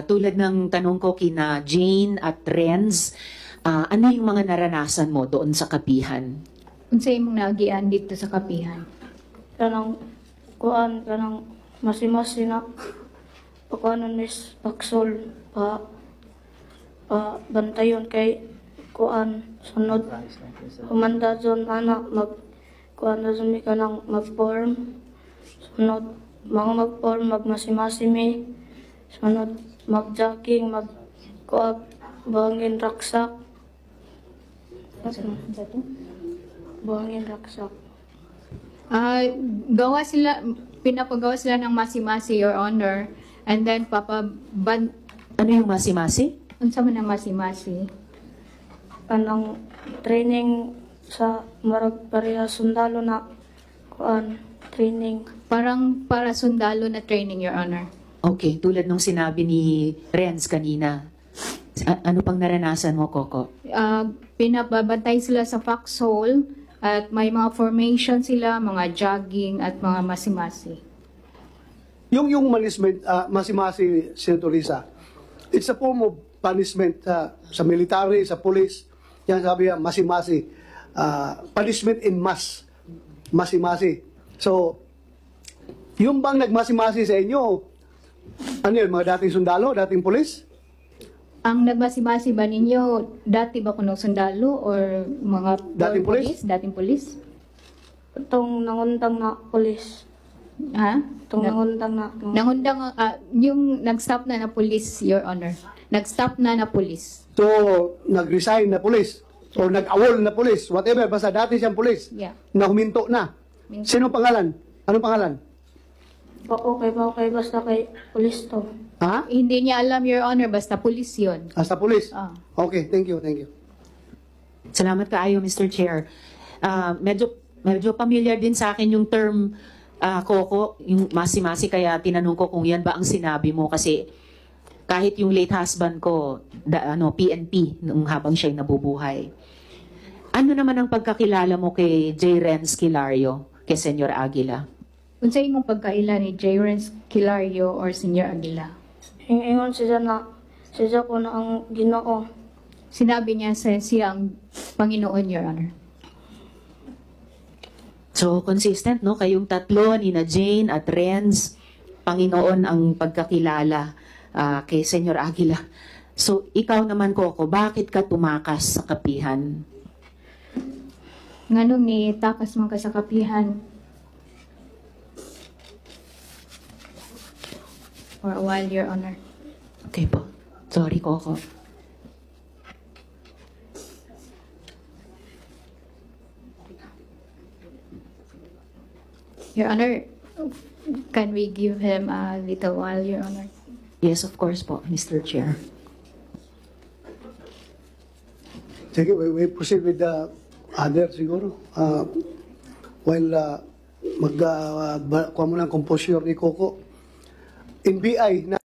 Tulad ng tanong ko kina Jane at Renz, ano yung mga naranasan mo doon sa kapihan? Unsa imong nagian dito sa kapihan? Kanang masi-masi na pagkuanan mis paksol bantayon kay kuan sunod humanda dyan mag kuan na dyan mi kanang mag-form sunod mga mag-form magmasi-masi mi sunod mag-jogging mag-kuag buhangin raksak buhangin raksak. Pinapagawa sila ng masi-masi, Your Honor, and then Ano yung masi-masi? Unsa man ang masi-masi? Kanang training sa marag pareha sundalo na kuan training. Parang para sundalo na training, Your Honor. Okay, tulad nung sinabi ni Renz kanina. Ano pang naranasan mo, Coco? Pinababantay sila sa foxhole at may mga formation sila, mga jogging at mga masi-masi. Yung punishment, masi-masi, Senator Risa, it's a form of punishment sa military, sa police. Yan sabi yan, masi-masi. Punishment in mass. Masi-masi. So, yung bang nagmasi-masi sa inyo, ano yun, mga dating sundalo, dating police? Ang nagmasi-masi ba ninyo, dati ba kunong sundalo or mga Dating police? Dating police? Itong nangundang na police. Ha? Itong nangundang na. Nangundang, yung nag-stop na police, Your Honor. Nag-stop na police. So, nag-resign na police or nag-awol na police, whatever, basta dati siyang police, Yeah. na huminto na. Sino pangalan? Anong pangalan? Okay, basta kay police to. Ha? Hindi niya alam, Your Honor, basta police yun. Sa police? Ah. Okay, thank you. Salamat kaayo, Mr. Chair. Medyo familiar din sa akin yung term, Coco, yung masi-masi, kaya tinanong ko kung yan ba ang sinabi mo kasi kahit yung late husband ko, PNP, nung habang siya'y nabubuhay. Ano naman ang pagkakilala mo kay J. Renz Kilario, kay Senyor Aguila? Kung sa imong pagkaila ni J. Renz Kilario or Senior Aguila? Ingon siya ko na ang Ginoo. Sinabi niya siya ang Panginoon, Your Honor. So, consistent, no? Kayong tatlo, nina Jane at Renz, Panginoon ang pagkakilala kay Senyor Aguila. So, ikaw naman, Coco, bakit ka tumakas sa kapihan? Nganong ni takas man ka sa kapihan? For a while, Your Honor. Okay po. Sorry, Coco. Your Honor, can we give him a little while, Your Honor? Yes, of course po, Mr. Chair. Sige, we proceed with the other siguro. While kuha mo ng composure ni Coco, NBI na